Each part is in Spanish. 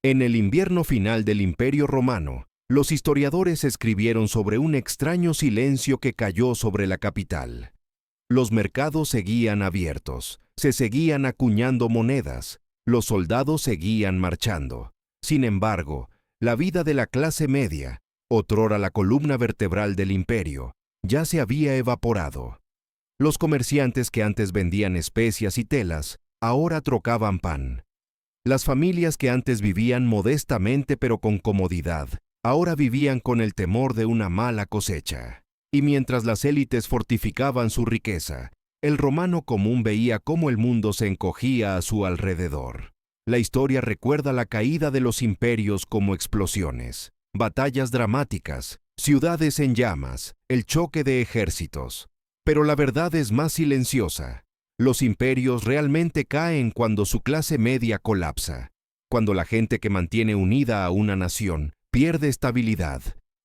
En el invierno final del Imperio Romano, los historiadores escribieron sobre un extraño silencio que cayó sobre la capital. Los mercados seguían abiertos, se seguían acuñando monedas, los soldados seguían marchando. Sin embargo, la vida de la clase media, otrora la columna vertebral del imperio, ya se había evaporado. Los comerciantes que antes vendían especias y telas, ahora trocaban pan. Las familias que antes vivían modestamente pero con comodidad, ahora vivían con el temor de una mala cosecha. Y mientras las élites fortificaban su riqueza, el romano común veía cómo el mundo se encogía a su alrededor. La historia recuerda la caída de los imperios como explosiones, batallas dramáticas, ciudades en llamas, el choque de ejércitos. Pero la verdad es más silenciosa. Los imperios realmente caen cuando su clase media colapsa, cuando la gente que mantiene unida a una nación pierde estabilidad,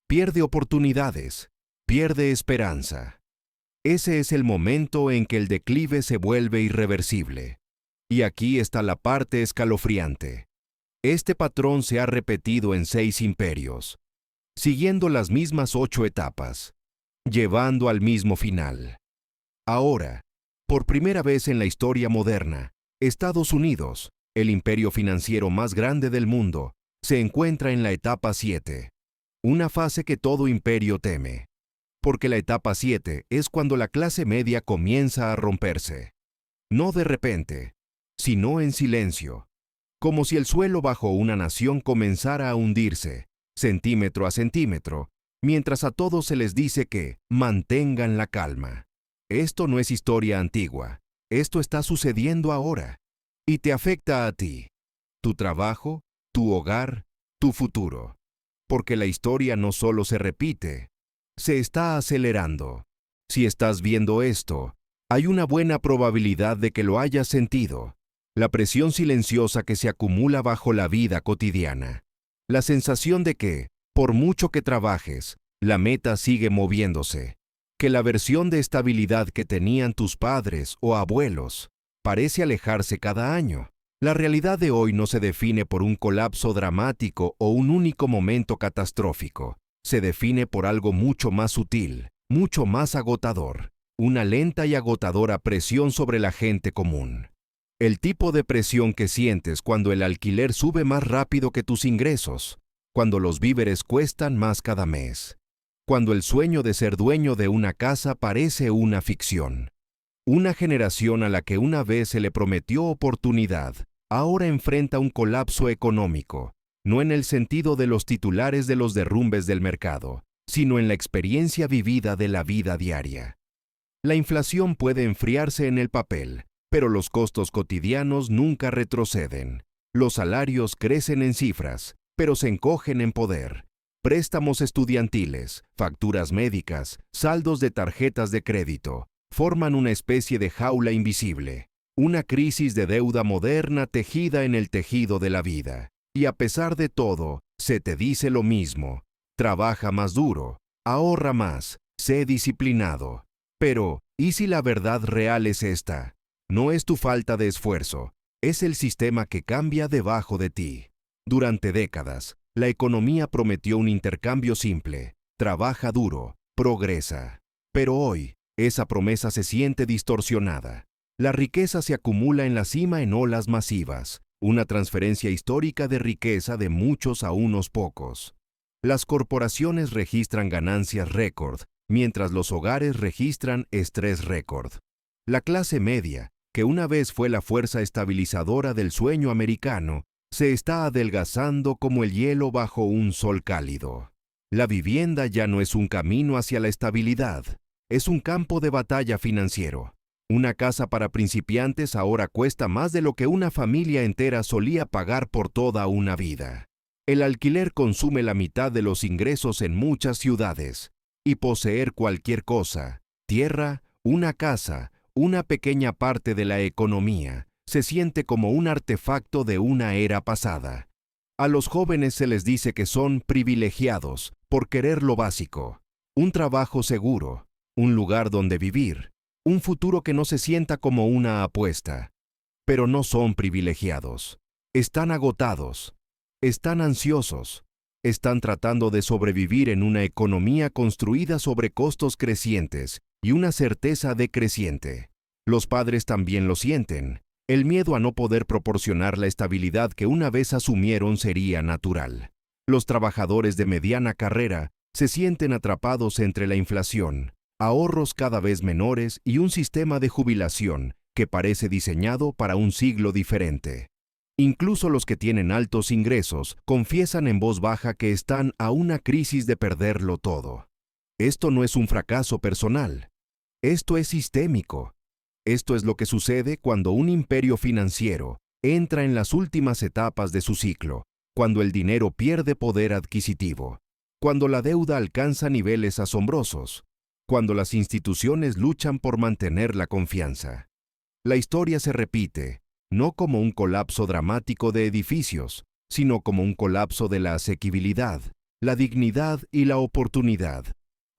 pierde oportunidades, pierde esperanza. Ese es el momento en que el declive se vuelve irreversible. Y aquí está la parte escalofriante. Este patrón se ha repetido en 6 imperios, siguiendo las mismas 8 etapas, llevando al mismo final. Ahora, por primera vez en la historia moderna, Estados Unidos, el imperio financiero más grande del mundo, se encuentra en la etapa 7, una fase que todo imperio teme, porque la etapa 7 es cuando la clase media comienza a romperse. No de repente, sino en silencio, como si el suelo bajo una nación comenzara a hundirse, centímetro a centímetro, mientras a todos se les dice que mantengan la calma. Esto no es historia antigua, esto está sucediendo ahora, y te afecta a ti, tu trabajo, tu hogar, tu futuro. Porque la historia no solo se repite, se está acelerando. Si estás viendo esto, hay una buena probabilidad de que lo hayas sentido. La presión silenciosa que se acumula bajo la vida cotidiana. La sensación de que, por mucho que trabajes, la meta sigue moviéndose. Que la versión de estabilidad que tenían tus padres o abuelos parece alejarse cada año. La realidad de hoy no se define por un colapso dramático o un único momento catastrófico. Se define por algo mucho más sutil, mucho más agotador. Una lenta y agotadora presión sobre la gente común. El tipo de presión que sientes cuando el alquiler sube más rápido que tus ingresos, cuando los víveres cuestan más cada mes, cuando el sueño de ser dueño de una casa parece una ficción. Una generación a la que una vez se le prometió oportunidad, ahora enfrenta un colapso económico, no en el sentido de los titulares de los derrumbes del mercado, sino en la experiencia vivida de la vida diaria. La inflación puede enfriarse en el papel, pero los costos cotidianos nunca retroceden. Los salarios crecen en cifras, pero se encogen en poder. Préstamos estudiantiles, facturas médicas, saldos de tarjetas de crédito, forman una especie de jaula invisible, una crisis de deuda moderna tejida en el tejido de la vida. Y a pesar de todo, se te dice lo mismo: trabaja más duro, ahorra más, sé disciplinado. Pero, ¿y si la verdad real es esta? No es tu falta de esfuerzo, es el sistema que cambia debajo de ti. Durante décadas, la economía prometió un intercambio simple: trabaja duro, progresa. Pero hoy, esa promesa se siente distorsionada. La riqueza se acumula en la cima en olas masivas, una transferencia histórica de riqueza de muchos a unos pocos. Las corporaciones registran ganancias récord, mientras los hogares registran estrés récord. La clase media, que una vez fue la fuerza estabilizadora del sueño americano, se está adelgazando como el hielo bajo un sol cálido. La vivienda ya no es un camino hacia la estabilidad, es un campo de batalla financiero. Una casa para principiantes ahora cuesta más de lo que una familia entera solía pagar por toda una vida. El alquiler consume la mitad de los ingresos en muchas ciudades, y poseer cualquier cosa, tierra, una casa, una pequeña parte de la economía, se siente como un artefacto de una era pasada. A los jóvenes se les dice que son privilegiados por querer lo básico: un trabajo seguro, un lugar donde vivir, un futuro que no se sienta como una apuesta. Pero no son privilegiados. Están agotados. Están ansiosos. Están tratando de sobrevivir en una economía construida sobre costos crecientes y una certeza decreciente. Los padres también lo sienten. El miedo a no poder proporcionar la estabilidad que una vez asumieron sería natural. Los trabajadores de mediana carrera se sienten atrapados entre la inflación, ahorros cada vez menores y un sistema de jubilación que parece diseñado para un siglo diferente. Incluso los que tienen altos ingresos confiesan en voz baja que están a una crisis de perderlo todo. Esto no es un fracaso personal. Esto es sistémico. Esto es lo que sucede cuando un imperio financiero entra en las últimas etapas de su ciclo, cuando el dinero pierde poder adquisitivo, cuando la deuda alcanza niveles asombrosos, cuando las instituciones luchan por mantener la confianza. La historia se repite, no como un colapso dramático de edificios, sino como un colapso de la asequibilidad, la dignidad y la oportunidad.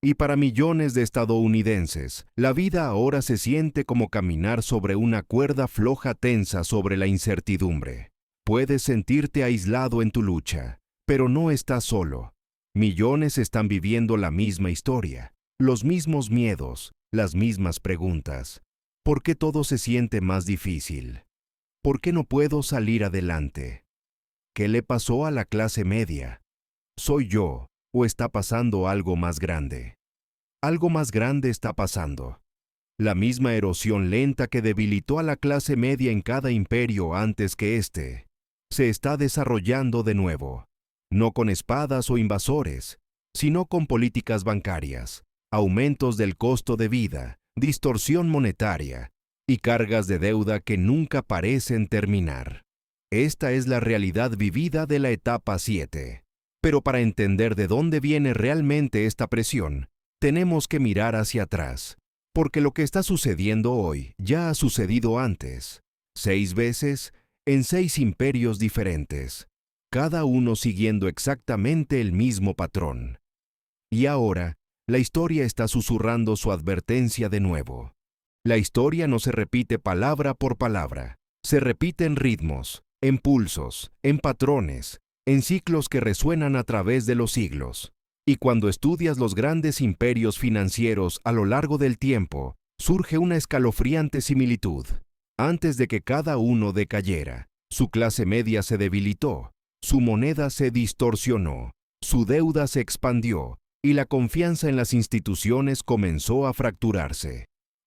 Y para millones de estadounidenses, la vida ahora se siente como caminar sobre una cuerda floja tensa sobre la incertidumbre. Puedes sentirte aislado en tu lucha, pero no estás solo. Millones están viviendo la misma historia, los mismos miedos, las mismas preguntas. ¿Por qué todo se siente más difícil? ¿Por qué no puedo salir adelante? ¿Qué le pasó a la clase media? ¿Soy yo o está pasando algo más grande? Algo más grande está pasando. La misma erosión lenta que debilitó a la clase media en cada imperio antes que éste, se está desarrollando de nuevo, no con espadas o invasores, sino con políticas bancarias, aumentos del costo de vida, distorsión monetaria y cargas de deuda que nunca parecen terminar. Esta es la realidad vivida de la etapa 7. Pero para entender de dónde viene realmente esta presión, tenemos que mirar hacia atrás, porque lo que está sucediendo hoy ya ha sucedido antes, 6 veces, en 6 imperios diferentes, cada uno siguiendo exactamente el mismo patrón. Y ahora, la historia está susurrando su advertencia de nuevo. La historia no se repite palabra por palabra, se repite en ritmos, en pulsos, en patrones, en ciclos que resuenan a través de los siglos. Y cuando estudias los grandes imperios financieros a lo largo del tiempo, surge una escalofriante similitud. Antes de que cada uno decayera, su clase media se debilitó, su moneda se distorsionó, su deuda se expandió y la confianza en las instituciones comenzó a fracturarse.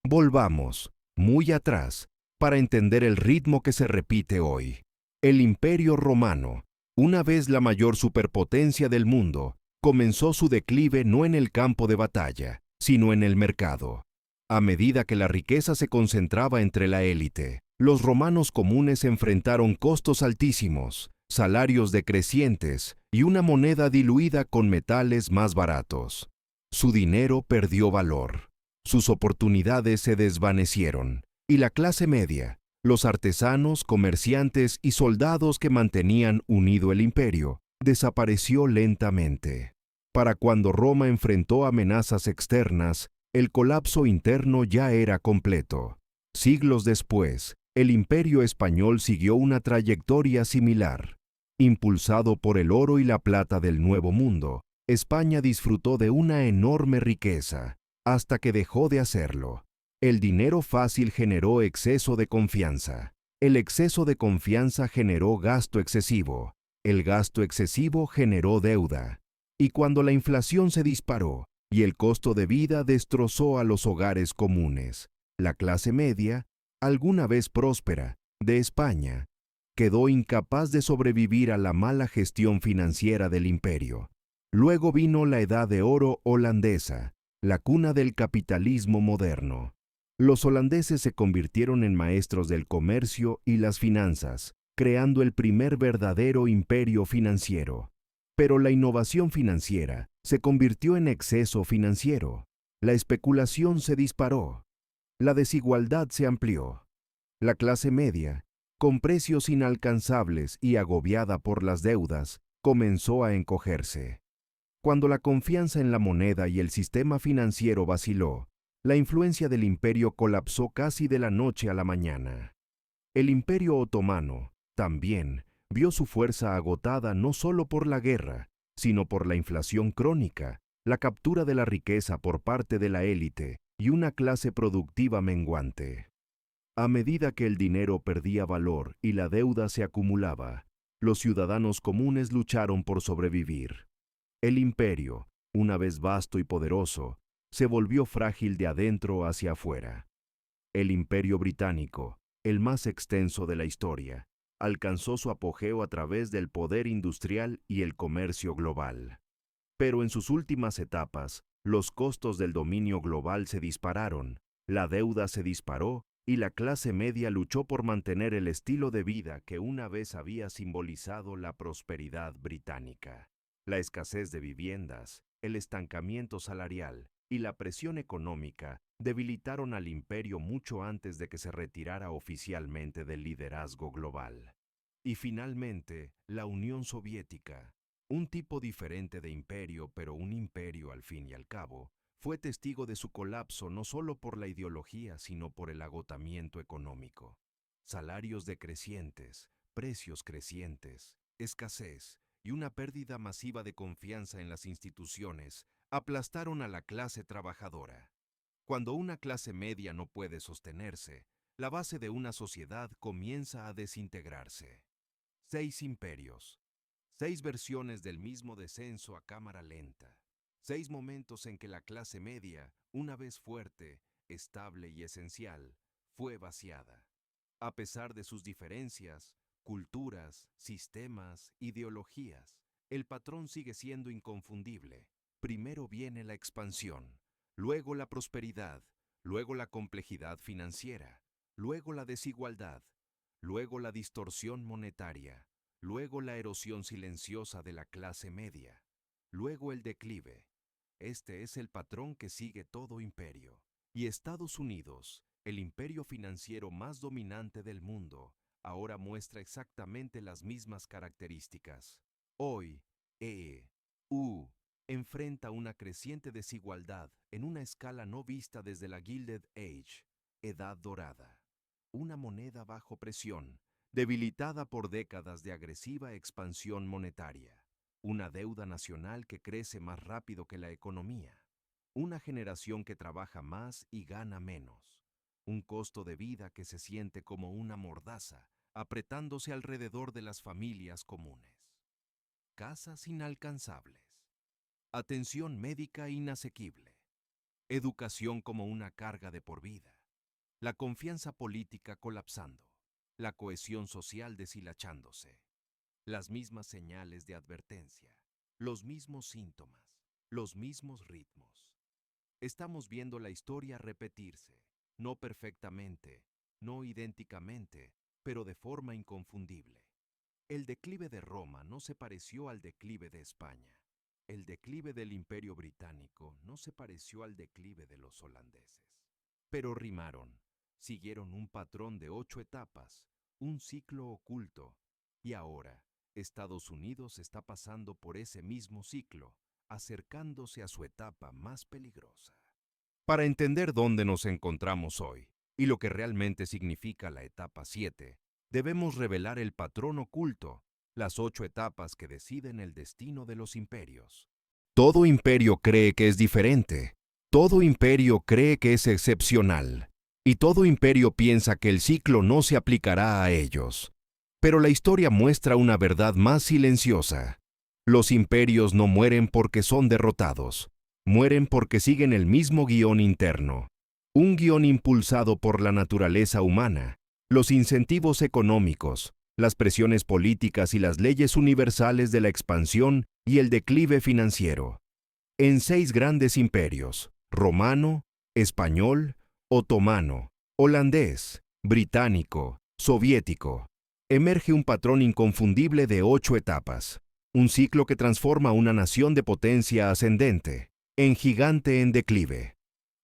Volvamos, muy atrás, para entender el ritmo que se repite hoy. El Imperio Romano, una vez la mayor superpotencia del mundo, comenzó su declive no en el campo de batalla, sino en el mercado. A medida que la riqueza se concentraba entre la élite, los romanos comunes enfrentaron costos altísimos, salarios decrecientes y una moneda diluida con metales más baratos. Su dinero perdió valor, sus oportunidades se desvanecieron, y la clase media, los artesanos, comerciantes y soldados que mantenían unido el imperio, desapareció lentamente. Para cuando Roma enfrentó amenazas externas, el colapso interno ya era completo. Siglos después, el Imperio español siguió una trayectoria similar. Impulsado por el oro y la plata del Nuevo Mundo, España disfrutó de una enorme riqueza, hasta que dejó de hacerlo. El dinero fácil generó exceso de confianza. El exceso de confianza generó gasto excesivo. El gasto excesivo generó deuda. Y cuando la inflación se disparó y el costo de vida destrozó a los hogares comunes, la clase media, alguna vez próspera, de España, quedó incapaz de sobrevivir a la mala gestión financiera del imperio. Luego vino la Edad de Oro holandesa, la cuna del capitalismo moderno. Los holandeses se convirtieron en maestros del comercio y las finanzas, creando el primer verdadero imperio financiero. Pero la innovación financiera se convirtió en exceso financiero. La especulación se disparó. La desigualdad se amplió. La clase media, con precios inalcanzables y agobiada por las deudas, comenzó a encogerse. Cuando la confianza en la moneda y el sistema financiero vaciló, la influencia del imperio colapsó casi de la noche a la mañana. El Imperio Otomano, también, vio su fuerza agotada no solo por la guerra, sino por la inflación crónica, la captura de la riqueza por parte de la élite y una clase productiva menguante. A medida que el dinero perdía valor y la deuda se acumulaba, los ciudadanos comunes lucharon por sobrevivir. El imperio, una vez vasto y poderoso, se volvió frágil de adentro hacia afuera. El Imperio Británico, el más extenso de la historia, alcanzó su apogeo a través del poder industrial y el comercio global. Pero en sus últimas etapas, los costos del dominio global se dispararon, la deuda se disparó y la clase media luchó por mantener el estilo de vida que una vez había simbolizado la prosperidad británica. La escasez de viviendas, el estancamiento salarial y la presión económica debilitaron al imperio mucho antes de que se retirara oficialmente del liderazgo global. Y finalmente, la Unión Soviética, un tipo diferente de imperio, pero un imperio al fin y al cabo, fue testigo de su colapso no solo por la ideología, sino por el agotamiento económico. Salarios decrecientes, precios crecientes, escasez y una pérdida masiva de confianza en las instituciones aplastaron a la clase trabajadora. Cuando una clase media no puede sostenerse, la base de una sociedad comienza a desintegrarse. 6 imperios, 6 versiones del mismo descenso a cámara lenta. 6 momentos en que la clase media, una vez fuerte, estable y esencial, fue vaciada. A pesar de sus diferencias, culturas, sistemas, ideologías, el patrón sigue siendo inconfundible. Primero viene la expansión, luego la prosperidad, luego la complejidad financiera, luego la desigualdad, luego la distorsión monetaria, luego la erosión silenciosa de la clase media, luego el declive. Este es el patrón que sigue todo imperio. Y Estados Unidos, el imperio financiero más dominante del mundo, ahora muestra exactamente las mismas características. Hoy, EU enfrenta una creciente desigualdad en una escala no vista desde la Gilded Age, Edad Dorada. Una moneda bajo presión, debilitada por décadas de agresiva expansión monetaria. Una deuda nacional que crece más rápido que la economía. Una generación que trabaja más y gana menos. Un costo de vida que se siente como una mordaza, apretándose alrededor de las familias comunes. Casas inalcanzables. Atención médica inasequible. Educación como una carga de por vida. La confianza política colapsando. La cohesión social deshilachándose. Las mismas señales de advertencia, los mismos síntomas, los mismos ritmos. Estamos viendo la historia repetirse, no perfectamente, no idénticamente, pero de forma inconfundible. El declive de Roma no se pareció al declive de España. El declive del Imperio Británico no se pareció al declive de los holandeses. Pero rimaron, siguieron un patrón de 8 etapas, un ciclo oculto, y ahora, Estados Unidos está pasando por ese mismo ciclo, acercándose a su etapa más peligrosa. Para entender dónde nos encontramos hoy y lo que realmente significa la etapa 7, debemos revelar el patrón oculto, las 8 etapas que deciden el destino de los imperios. Todo imperio cree que es diferente, todo imperio cree que es excepcional, y todo imperio piensa que el ciclo no se aplicará a ellos. Pero la historia muestra una verdad más silenciosa. Los imperios no mueren porque son derrotados, mueren porque siguen el mismo guión interno. Un guión impulsado por la naturaleza humana, los incentivos económicos, las presiones políticas y las leyes universales de la expansión y el declive financiero. En 6 grandes imperios, romano, español, otomano, holandés, británico, soviético, emerge un patrón inconfundible de 8 etapas, un ciclo que transforma una nación de potencia ascendente en gigante en declive.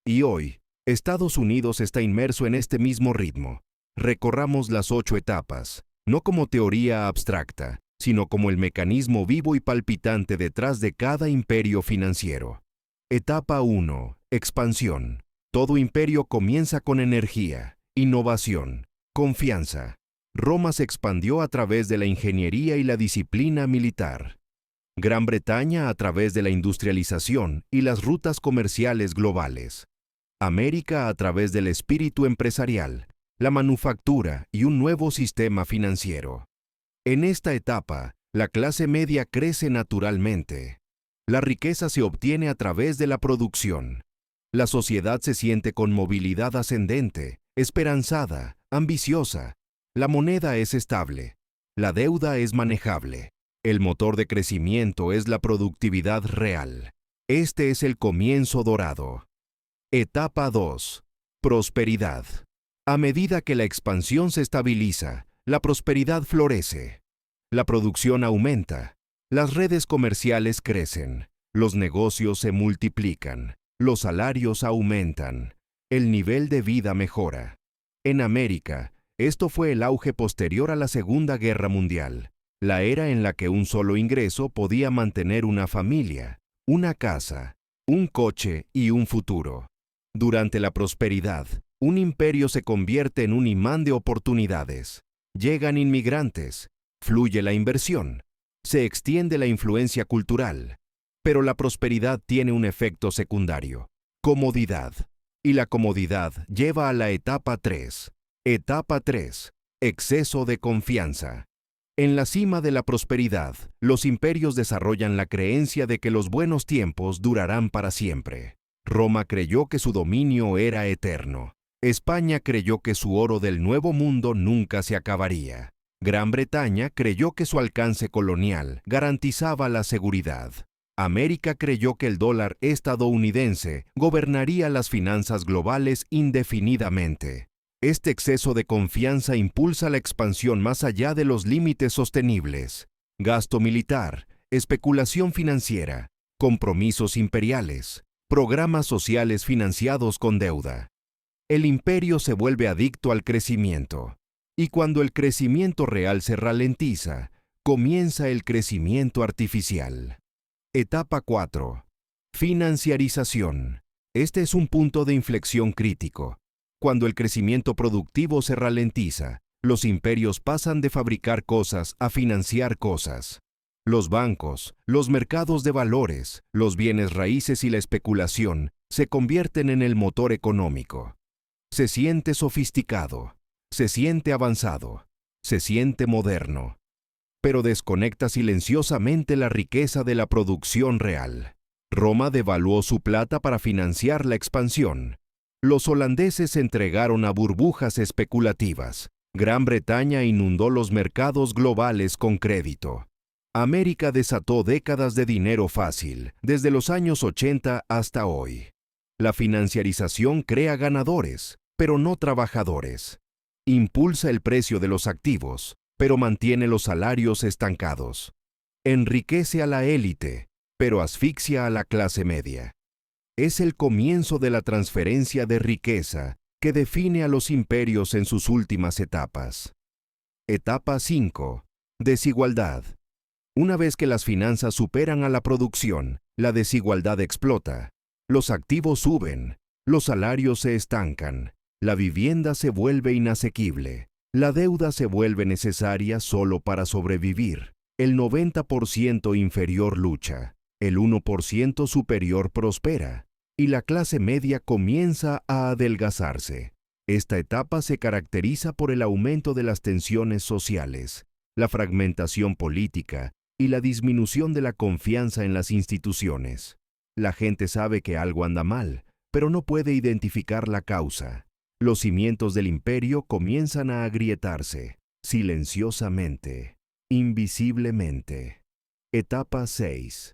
Y hoy, Estados Unidos está inmerso en este mismo ritmo. Recorramos las 8 etapas, no como teoría abstracta, sino como el mecanismo vivo y palpitante detrás de cada imperio financiero. Etapa 1. Expansión. Todo imperio comienza con energía, innovación, confianza. Roma se expandió a través de la ingeniería y la disciplina militar. Gran Bretaña a través de la industrialización y las rutas comerciales globales. América a través del espíritu empresarial, la manufactura y un nuevo sistema financiero. En esta etapa, la clase media crece naturalmente. La riqueza se obtiene a través de la producción. La sociedad se siente con movilidad ascendente, esperanzada, ambiciosa. La moneda es estable. La deuda es manejable. El motor de crecimiento es la productividad real. Este es el comienzo dorado. Etapa 2. Prosperidad. A medida que la expansión se estabiliza, la prosperidad florece. La producción aumenta. Las redes comerciales crecen. Los negocios se multiplican. Los salarios aumentan. El nivel de vida mejora. En América, esto fue el auge posterior a la Segunda Guerra Mundial, la era en la que un solo ingreso podía mantener una familia, una casa, un coche y un futuro. Durante la prosperidad, un imperio se convierte en un imán de oportunidades. Llegan inmigrantes, fluye la inversión, se extiende la influencia cultural. Pero la prosperidad tiene un efecto secundario: comodidad. Y la comodidad lleva a la etapa 3. Etapa 3. Exceso de confianza. En la cima de la prosperidad, los imperios desarrollan la creencia de que los buenos tiempos durarán para siempre. Roma creyó que su dominio era eterno. España creyó que su oro del Nuevo Mundo nunca se acabaría. Gran Bretaña creyó que su alcance colonial garantizaba la seguridad. América creyó que el dólar estadounidense gobernaría las finanzas globales indefinidamente. Este exceso de confianza impulsa la expansión más allá de los límites sostenibles. Gasto militar, especulación financiera, compromisos imperiales, programas sociales financiados con deuda. El imperio se vuelve adicto al crecimiento. Y cuando el crecimiento real se ralentiza, comienza el crecimiento artificial. Etapa 4. Financiarización. Este es un punto de inflexión crítico. Cuando el crecimiento productivo se ralentiza, los imperios pasan de fabricar cosas a financiar cosas. Los bancos, los mercados de valores, los bienes raíces y la especulación se convierten en el motor económico. Se siente sofisticado, se siente avanzado, se siente moderno, pero desconecta silenciosamente la riqueza de la producción real. Roma devaluó su plata para financiar la expansión. Los holandeses se entregaron a burbujas especulativas. Gran Bretaña inundó los mercados globales con crédito. América desató décadas de dinero fácil, desde los años 80 hasta hoy. La financiarización crea ganadores, pero no trabajadores. Impulsa el precio de los activos, pero mantiene los salarios estancados. Enriquece a la élite, pero asfixia a la clase media. Es el comienzo de la transferencia de riqueza que define a los imperios en sus últimas etapas. Etapa 5. Desigualdad. Una vez que las finanzas superan a la producción, la desigualdad explota. Los activos suben, los salarios se estancan, la vivienda se vuelve inasequible, la deuda se vuelve necesaria solo para sobrevivir. El 90% inferior lucha, el 1% superior prospera, y la clase media comienza a adelgazarse. Esta etapa se caracteriza por el aumento de las tensiones sociales, la fragmentación política y la disminución de la confianza en las instituciones. La gente sabe que algo anda mal, pero no puede identificar la causa. Los cimientos del imperio comienzan a agrietarse, silenciosamente, invisiblemente. Etapa 6.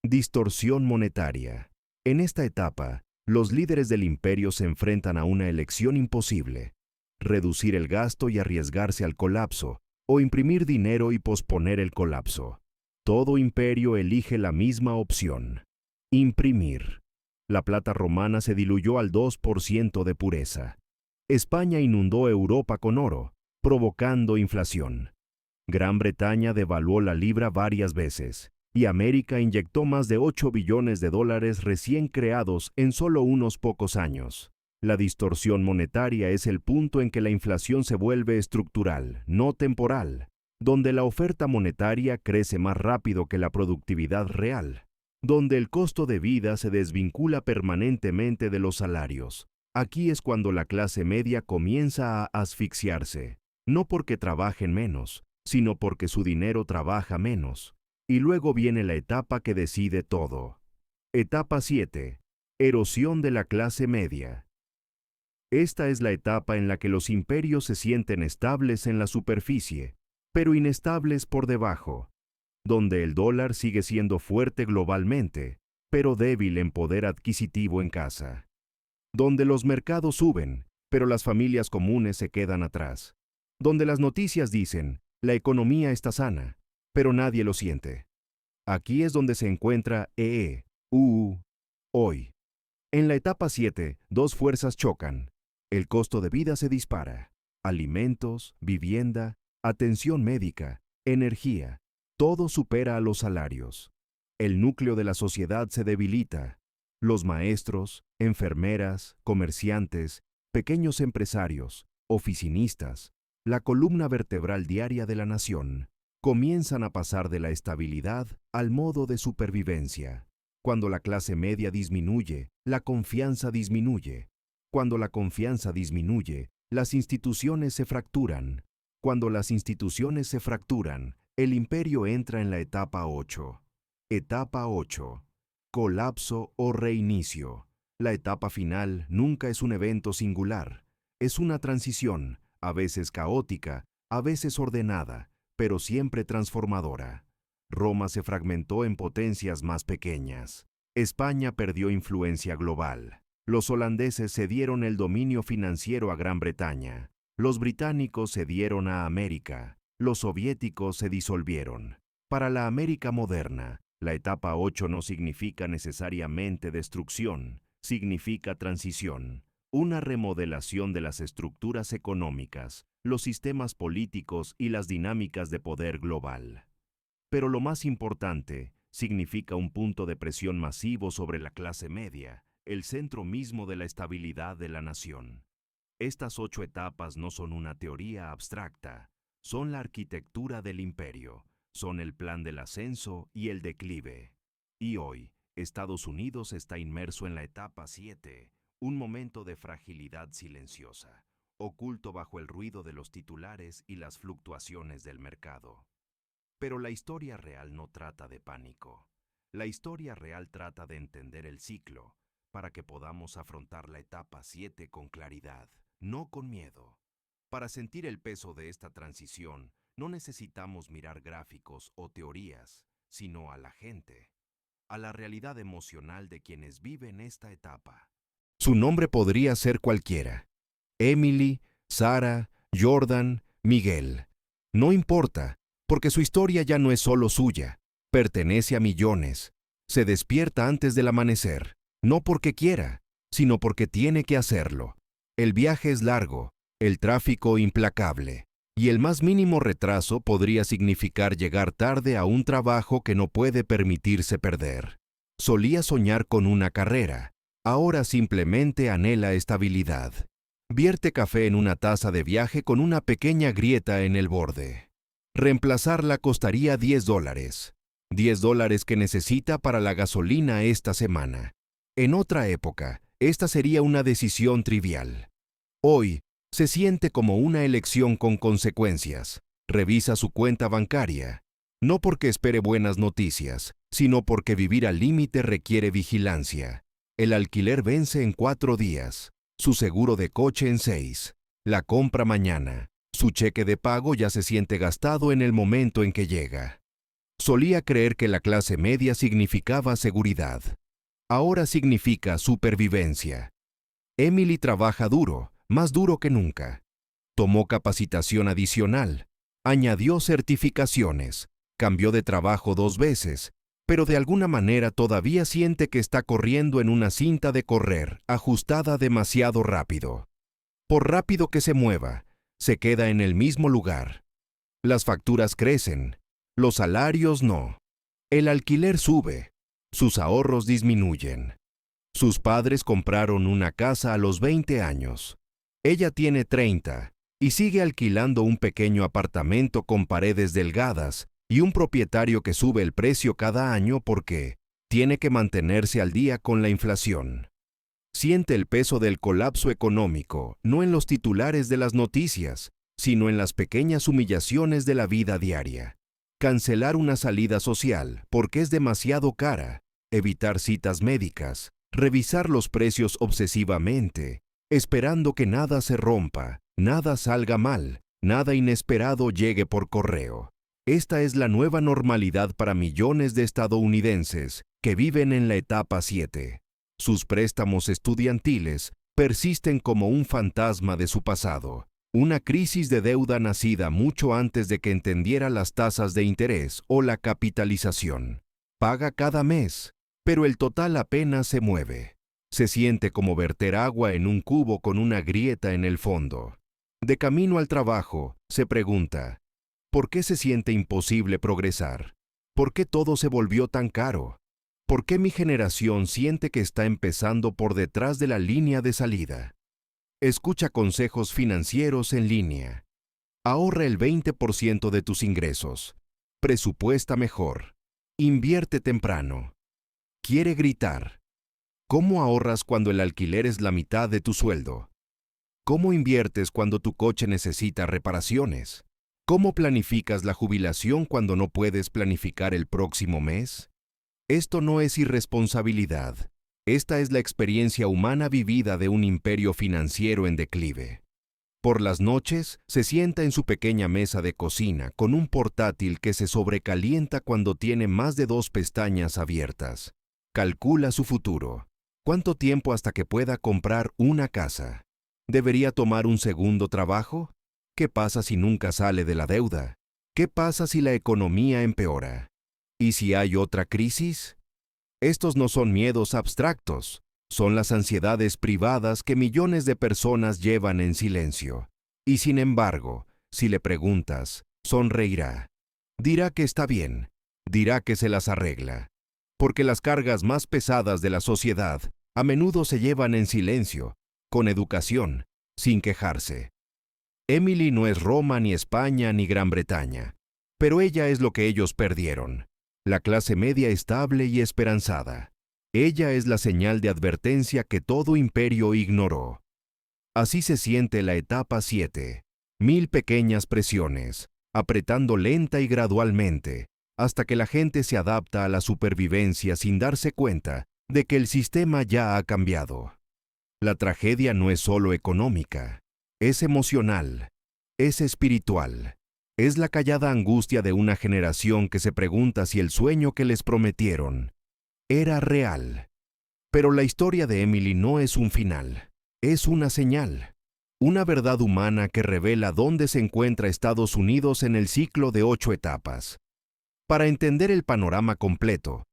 Distorsión monetaria. En esta etapa, los líderes del imperio se enfrentan a una elección imposible: reducir el gasto y arriesgarse al colapso, o imprimir dinero y posponer el colapso. Todo imperio elige la misma opción: imprimir. La plata romana se diluyó al 2% de pureza. España inundó Europa con oro, provocando inflación. Gran Bretaña devaluó la libra varias veces, y América inyectó más de $8 billones recién creados en solo unos pocos años. La distorsión monetaria es el punto en que la inflación se vuelve estructural, no temporal, donde la oferta monetaria crece más rápido que la productividad real, donde el costo de vida se desvincula permanentemente de los salarios. Aquí es cuando la clase media comienza a asfixiarse, no porque trabajen menos, sino porque su dinero trabaja menos. Y luego viene la etapa que decide todo. Etapa 7. Erosión de la clase media. Esta es la etapa en la que los imperios se sienten estables en la superficie, pero inestables por debajo, donde el dólar sigue siendo fuerte globalmente, pero débil en poder adquisitivo en casa, donde los mercados suben, pero las familias comunes se quedan atrás, donde las noticias dicen, la economía está sana, pero nadie lo siente. Aquí es donde se encuentra hoy. En la etapa 7, dos fuerzas chocan. El costo de vida se dispara. Alimentos, vivienda, atención médica, energía, todo supera a los salarios. El núcleo de la sociedad se debilita. Los maestros, enfermeras, comerciantes, pequeños empresarios, oficinistas, la columna vertebral diaria de la nación, comienzan a pasar de la estabilidad al modo de supervivencia. Cuando la clase media disminuye, la confianza disminuye. Cuando la confianza disminuye, las instituciones se fracturan. Cuando las instituciones se fracturan, el imperio entra en la etapa 8. Etapa 8. Colapso o reinicio. La etapa final nunca es un evento singular. Es una transición, a veces caótica, a veces ordenada, pero siempre transformadora. Roma se fragmentó en potencias más pequeñas. España perdió influencia global. Los holandeses cedieron el dominio financiero a Gran Bretaña. Los británicos cedieron a América. Los soviéticos se disolvieron. Para la América moderna, la etapa 8 no significa necesariamente destrucción, significa transición, una remodelación de las estructuras económicas, los sistemas políticos y las dinámicas de poder global. Pero lo más importante, significa un punto de presión masivo sobre la clase media, el centro mismo de la estabilidad de la nación. Estas 8 etapas no son una teoría abstracta, son la arquitectura del imperio, son el plan del ascenso y el declive. Y hoy, Estados Unidos está inmerso en la etapa 7, un momento de fragilidad silenciosa, oculto bajo el ruido de los titulares y las fluctuaciones del mercado. Pero la historia real no trata de pánico. La historia real trata de entender el ciclo, para que podamos afrontar la etapa 7 con claridad, no con miedo. Para sentir el peso de esta transición, no necesitamos mirar gráficos o teorías, sino a la gente, a la realidad emocional de quienes viven esta etapa. Su nombre podría ser cualquiera. Emily, Sara, Jordan, Miguel. No importa, porque su historia ya no es solo suya, pertenece a millones. Se despierta antes del amanecer, no porque quiera, sino porque tiene que hacerlo. El viaje es largo, el tráfico implacable, y el más mínimo retraso podría significar llegar tarde a un trabajo que no puede permitirse perder. Solía soñar con una carrera, ahora simplemente anhela estabilidad. Vierte café en una taza de viaje con una pequeña grieta en el borde. Reemplazarla costaría $10. $10 que necesita para la gasolina esta semana. En otra época, esta sería una decisión trivial. Hoy, se siente como una elección con consecuencias. Revisa su cuenta bancaria. No porque espere buenas noticias, sino porque vivir al límite requiere vigilancia. El alquiler vence en 4 días. Su seguro de coche en 6. La compra mañana. Su cheque de pago ya se siente gastado en el momento en que llega. Solía creer que la clase media significaba seguridad. Ahora significa supervivencia. Emily trabaja duro, más duro que nunca. Tomó capacitación adicional, añadió certificaciones, cambió de trabajo 2 veces, pero de alguna manera todavía siente que está corriendo en una cinta de correr, ajustada demasiado rápido. Por rápido que se mueva, se queda en el mismo lugar. Las facturas crecen, los salarios no. El alquiler sube, sus ahorros disminuyen. Sus padres compraron una casa a los 20 años. Ella tiene 30 y sigue alquilando un pequeño apartamento con paredes delgadas y un propietario que sube el precio cada año porque tiene que mantenerse al día con la inflación. Siente el peso del colapso económico, no en los titulares de las noticias, sino en las pequeñas humillaciones de la vida diaria. Cancelar una salida social porque es demasiado cara, evitar citas médicas, revisar los precios obsesivamente, esperando que nada se rompa, nada salga mal, nada inesperado llegue por correo. Esta es la nueva normalidad para millones de estadounidenses que viven en la etapa 7. Sus préstamos estudiantiles persisten como un fantasma de su pasado, una crisis de deuda nacida mucho antes de que entendiera las tasas de interés o la capitalización. Paga cada mes, pero el total apenas se mueve. Se siente como verter agua en un cubo con una grieta en el fondo. De camino al trabajo, se pregunta, ¿por qué se siente imposible progresar? ¿Por qué todo se volvió tan caro? ¿Por qué mi generación siente que está empezando por detrás de la línea de salida? Escucha consejos financieros en línea. Ahorra el 20% de tus ingresos. Presupuesta mejor. Invierte temprano. Quiere gritar. ¿Cómo ahorras cuando el alquiler es la mitad de tu sueldo? ¿Cómo inviertes cuando tu coche necesita reparaciones? ¿Cómo planificas la jubilación cuando no puedes planificar el próximo mes? Esto no es irresponsabilidad. Esta es la experiencia humana vivida de un imperio financiero en declive. Por las noches, se sienta en su pequeña mesa de cocina con un portátil que se sobrecalienta cuando tiene más de 2 pestañas abiertas. Calcula su futuro. ¿Cuánto tiempo hasta que pueda comprar una casa? ¿Debería tomar un segundo trabajo? ¿Qué pasa si nunca sale de la deuda? ¿Qué pasa si la economía empeora? ¿Y si hay otra crisis? Estos no son miedos abstractos, son las ansiedades privadas que millones de personas llevan en silencio. Y sin embargo, si le preguntas, sonreirá. Dirá que está bien, dirá que se las arregla. Porque las cargas más pesadas de la sociedad a menudo se llevan en silencio, con educación, sin quejarse. Emily no es Roma, ni España, ni Gran Bretaña, pero ella es lo que ellos perdieron. La clase media estable y esperanzada. Ella es la señal de advertencia que todo imperio ignoró. Así se siente la etapa 7. 1000 pequeñas presiones, apretando lenta y gradualmente, hasta que la gente se adapta a la supervivencia sin darse cuenta de que el sistema ya ha cambiado. La tragedia no es solo económica, es emocional, es espiritual. Es la callada angustia de una generación que se pregunta si el sueño que les prometieron era real. Pero la historia de Emily no es un final, es una señal, una verdad humana que revela dónde se encuentra Estados Unidos en el ciclo de 8 etapas. Para entender el panorama completo,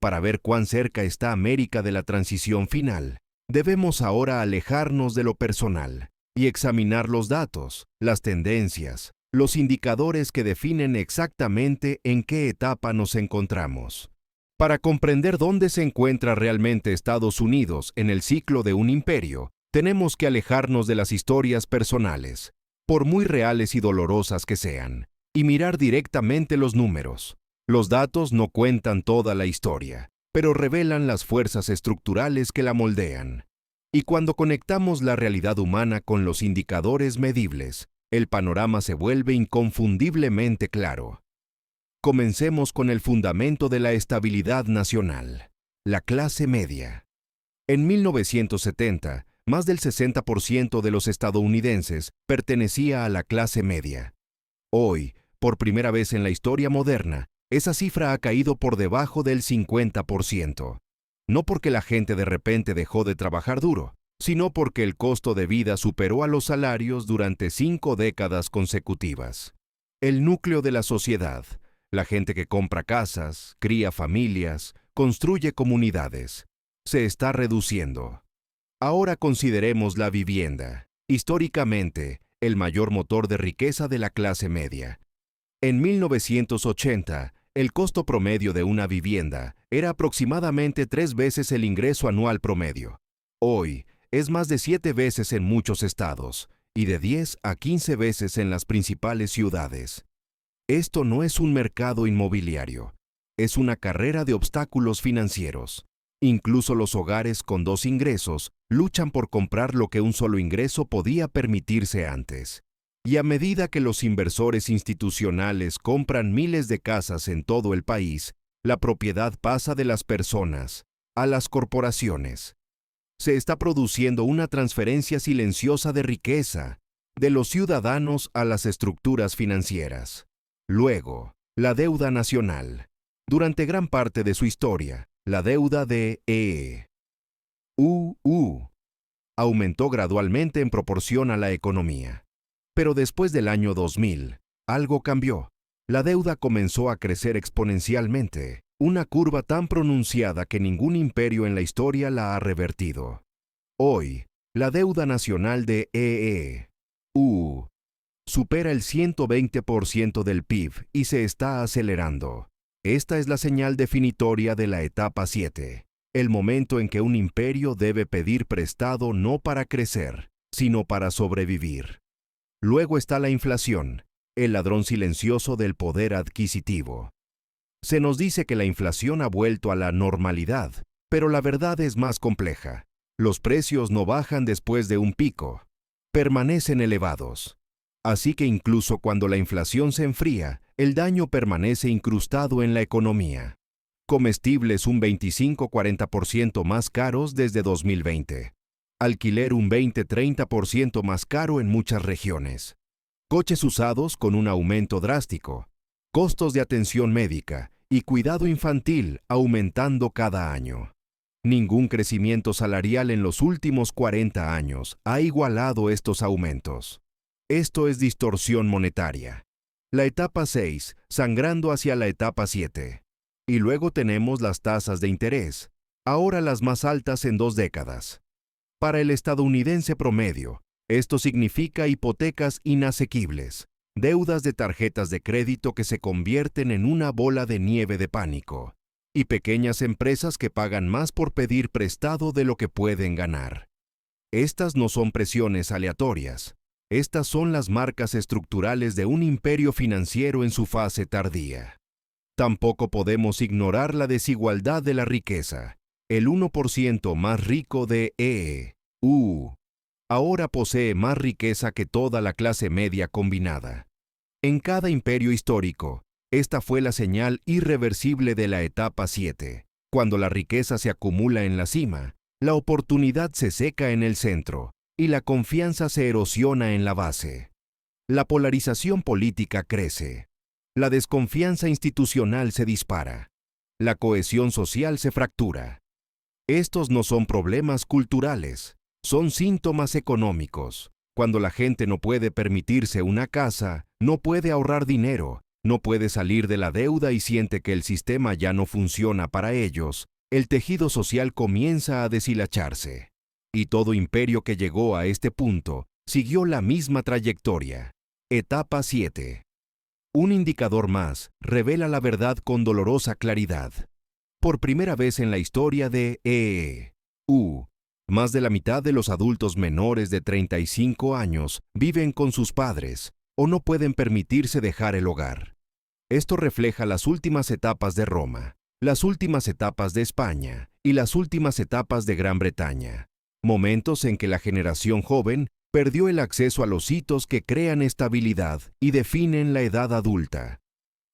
para ver cuán cerca está América de la transición final, debemos ahora alejarnos de lo personal y examinar los datos, las tendencias, los indicadores que definen exactamente en qué etapa nos encontramos. Para comprender dónde se encuentra realmente Estados Unidos en el ciclo de un imperio, tenemos que alejarnos de las historias personales, por muy reales y dolorosas que sean, y mirar directamente los números. Los datos no cuentan toda la historia, pero revelan las fuerzas estructurales que la moldean. Y cuando conectamos la realidad humana con los indicadores medibles, el panorama se vuelve inconfundiblemente claro. Comencemos con el fundamento de la estabilidad nacional, la clase media. En 1970, más del 60% de los estadounidenses pertenecía a la clase media. Hoy, por primera vez en la historia moderna, esa cifra ha caído por debajo del 50%. No porque la gente de repente dejó de trabajar duro, sino porque el costo de vida superó a los salarios durante 5 décadas consecutivas. El núcleo de la sociedad, la gente que compra casas, cría familias, construye comunidades, se está reduciendo. Ahora consideremos la vivienda, históricamente el mayor motor de riqueza de la clase media. En 1980, El costo promedio de una vivienda era aproximadamente 3 veces el ingreso anual promedio. Hoy, es más de 7 veces en muchos estados y de 10 a 15 veces en las principales ciudades. Esto no es un mercado inmobiliario, es una carrera de obstáculos financieros. Incluso los hogares con 2 ingresos luchan por comprar lo que un solo ingreso podía permitirse antes. Y a medida que los inversores institucionales compran miles de casas en todo el país, la propiedad pasa de las personas a las corporaciones. Se está produciendo una transferencia silenciosa de riqueza, de los ciudadanos a las estructuras financieras. Luego, la deuda nacional. Durante gran parte de su historia, la deuda de EU aumentó gradualmente en proporción a la economía. Pero después del año 2000, algo cambió. La deuda comenzó a crecer exponencialmente, una curva tan pronunciada que ningún imperio en la historia la ha revertido. Hoy, la deuda nacional de EU supera el 120% del PIB y se está acelerando. Esta es la señal definitoria de la etapa 7, el momento en que un imperio debe pedir prestado no para crecer, sino para sobrevivir. Luego está la inflación, el ladrón silencioso del poder adquisitivo. Se nos dice que la inflación ha vuelto a la normalidad, pero la verdad es más compleja. Los precios no bajan después de un pico, permanecen elevados. Así que incluso cuando la inflación se enfría, el daño permanece incrustado en la economía. Comestibles un 25-40% más caros desde 2020. Alquiler un 20-30% más caro en muchas regiones. Coches usados con un aumento drástico. Costos de atención médica y cuidado infantil aumentando cada año. Ningún crecimiento salarial en los últimos 40 años ha igualado estos aumentos. Esto es distorsión monetaria. La etapa 6, sangrando hacia la etapa 7. Y luego tenemos las tasas de interés, ahora las más altas en 2 décadas. Para el estadounidense promedio, esto significa hipotecas inasequibles, deudas de tarjetas de crédito que se convierten en una bola de nieve de pánico, y pequeñas empresas que pagan más por pedir prestado de lo que pueden ganar. Estas no son presiones aleatorias. Estas son las marcas estructurales de un imperio financiero en su fase tardía. Tampoco podemos ignorar la desigualdad de la riqueza. El 1% más rico de EU ahora posee más riqueza que toda la clase media combinada. En cada imperio histórico, esta fue la señal irreversible de la etapa 7. Cuando la riqueza se acumula en la cima, la oportunidad se seca en el centro y la confianza se erosiona en la base. La polarización política crece. La desconfianza institucional se dispara. La cohesión social se fractura. Estos no son problemas culturales, son síntomas económicos. Cuando la gente no puede permitirse una casa, no puede ahorrar dinero, no puede salir de la deuda y siente que el sistema ya no funciona para ellos, el tejido social comienza a deshilacharse. Y todo imperio que llegó a este punto siguió la misma trayectoria. Etapa 7. Un indicador más revela la verdad con dolorosa claridad. Por primera vez en la historia de EU, más de la mitad de los adultos menores de 35 años viven con sus padres o no pueden permitirse dejar el hogar. Esto refleja las últimas etapas de Roma, las últimas etapas de España y las últimas etapas de Gran Bretaña. Momentos en que la generación joven perdió el acceso a los hitos que crean estabilidad y definen la edad adulta.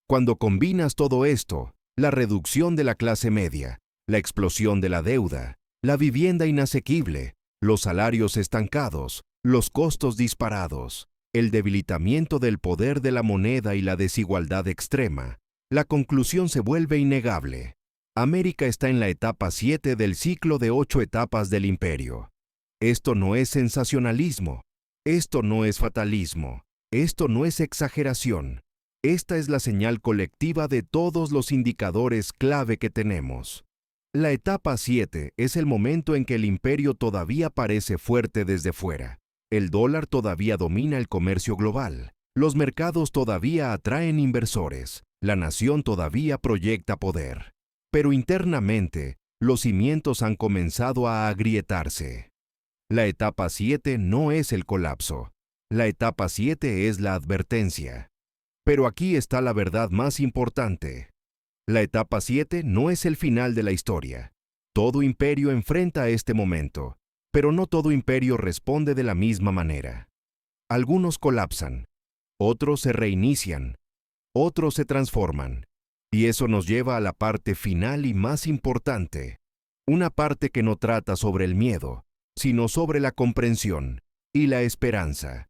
Cuando combinas todo esto, la reducción de la clase media, la explosión de la deuda, la vivienda inasequible, los salarios estancados, los costos disparados, el debilitamiento del poder de la moneda y la desigualdad extrema, la conclusión se vuelve innegable. América está en la etapa 7 del ciclo de 8 etapas del imperio. Esto no es sensacionalismo, esto no es fatalismo, esto no es exageración. Esta es la señal colectiva de todos los indicadores clave que tenemos. La etapa 7 es el momento en que el imperio todavía parece fuerte desde fuera. El dólar todavía domina el comercio global. Los mercados todavía atraen inversores. La nación todavía proyecta poder, pero internamente los cimientos han comenzado a agrietarse. La etapa 7 no es el colapso. La etapa 7 es la advertencia. Pero aquí está la verdad más importante. La etapa 7 no es el final de la historia. Todo imperio enfrenta este momento, pero no todo imperio responde de la misma manera. Algunos colapsan, otros se reinician, otros se transforman. Y eso nos lleva a la parte final y más importante. Una parte que no trata sobre el miedo, sino sobre la comprensión y la esperanza.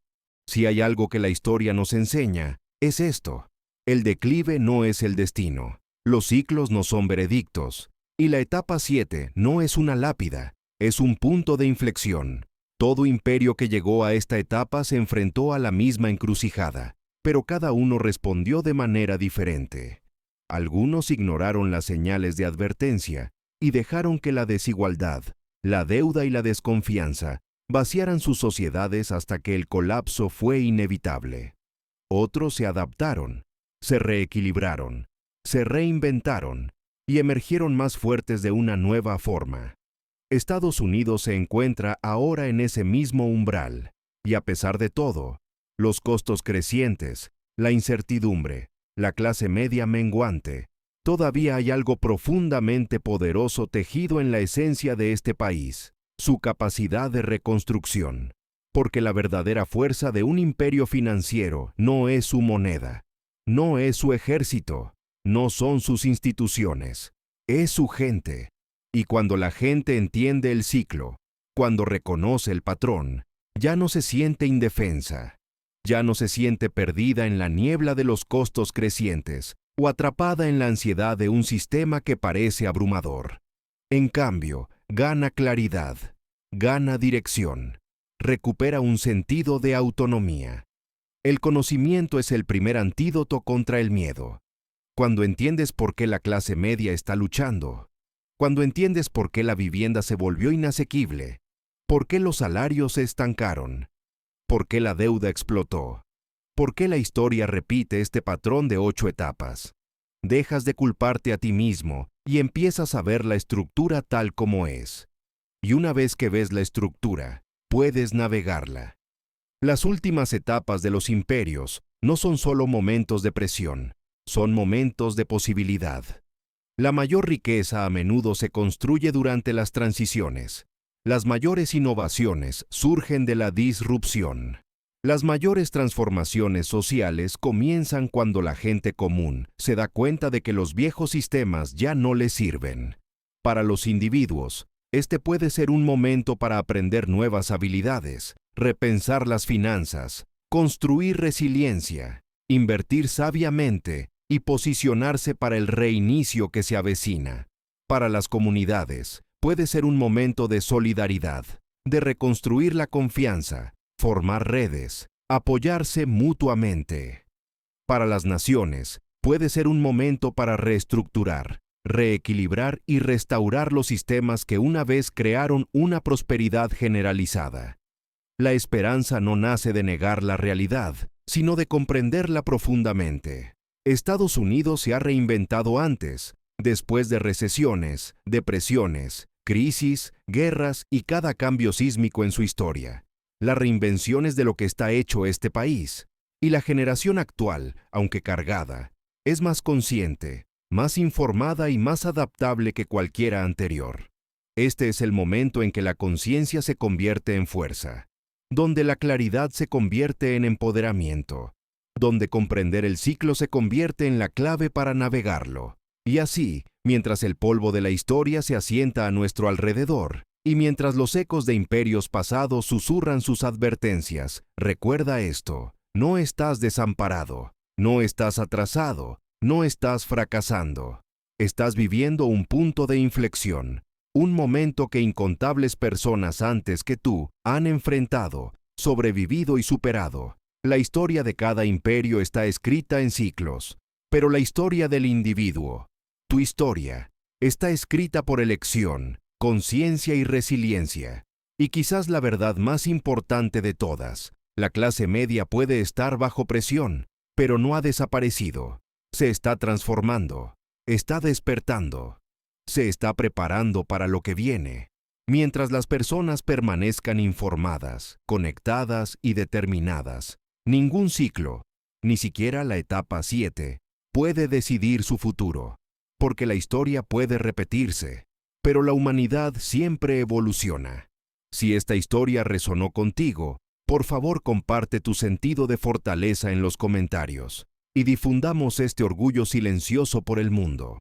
Si hay algo que la historia nos enseña, es esto. El declive no es el destino. Los ciclos no son veredictos. Y la etapa 7 no es una lápida, es un punto de inflexión. Todo imperio que llegó a esta etapa se enfrentó a la misma encrucijada, pero cada uno respondió de manera diferente. Algunos ignoraron las señales de advertencia y dejaron que la desigualdad, la deuda y la desconfianza vaciaran sus sociedades hasta que el colapso fue inevitable. Otros se adaptaron, se reequilibraron, se reinventaron y emergieron más fuertes de una nueva forma. Estados Unidos se encuentra ahora en ese mismo umbral, y a pesar de todo, los costos crecientes, la incertidumbre, la clase media menguante, todavía hay algo profundamente poderoso tejido en la esencia de este país, su capacidad de reconstrucción. Porque la verdadera fuerza de un imperio financiero no es su moneda, no es su ejército, no son sus instituciones, es su gente. Y cuando la gente entiende el ciclo, cuando reconoce el patrón, ya no se siente indefensa, ya no se siente perdida en la niebla de los costos crecientes o atrapada en la ansiedad de un sistema que parece abrumador. En cambio, gana claridad, gana dirección, recupera un sentido de autonomía. El conocimiento es el primer antídoto contra el miedo. Cuando entiendes por qué la clase media está luchando, cuando entiendes por qué la vivienda se volvió inasequible, por qué los salarios se estancaron, por qué la deuda explotó, por qué la historia repite este patrón de 8 etapas, dejas de culparte a ti mismo y empiezas a ver la estructura tal como es. Y una vez que ves la estructura, puedes navegarla. Las últimas etapas de los imperios no son solo momentos de presión, son momentos de posibilidad. La mayor riqueza a menudo se construye durante las transiciones. Las mayores innovaciones surgen de la disrupción. Las mayores transformaciones sociales comienzan cuando la gente común se da cuenta de que los viejos sistemas ya no les sirven. Para los individuos, este puede ser un momento para aprender nuevas habilidades, repensar las finanzas, construir resiliencia, invertir sabiamente y posicionarse para el reinicio que se avecina. Para las comunidades, puede ser un momento de solidaridad, de reconstruir la confianza, formar redes, apoyarse mutuamente. Para las naciones, puede ser un momento para reestructurar, reequilibrar y restaurar los sistemas que una vez crearon una prosperidad generalizada. La esperanza no nace de negar la realidad, sino de comprenderla profundamente. Estados Unidos se ha reinventado antes, después de recesiones, depresiones, crisis, guerras y cada cambio sísmico en su historia. La reinvención es de lo que está hecho este país. Y la generación actual, aunque cargada, es más consciente, más informada y más adaptable que cualquiera anterior. Este es el momento en que la conciencia se convierte en fuerza, donde la claridad se convierte en empoderamiento, donde comprender el ciclo se convierte en la clave para navegarlo. Y así, mientras el polvo de la historia se asienta a nuestro alrededor, y mientras los ecos de imperios pasados susurran sus advertencias, recuerda esto: no estás desamparado, no estás atrasado, no estás fracasando. Estás viviendo un punto de inflexión, un momento que incontables personas antes que tú han enfrentado, sobrevivido y superado. La historia de cada imperio está escrita en ciclos, pero la historia del individuo, tu historia, está escrita por elección, conciencia y resiliencia. Y quizás la verdad más importante de todas: la clase media puede estar bajo presión, pero no ha desaparecido. Se está transformando, está despertando, se está preparando para lo que viene. Mientras las personas permanezcan informadas, conectadas y determinadas, ningún ciclo, ni siquiera la etapa 7, puede decidir su futuro, porque la historia puede repetirse, pero la humanidad siempre evoluciona. Si esta historia resonó contigo, por favor comparte tu sentido de fortaleza en los comentarios y difundamos este orgullo silencioso por el mundo.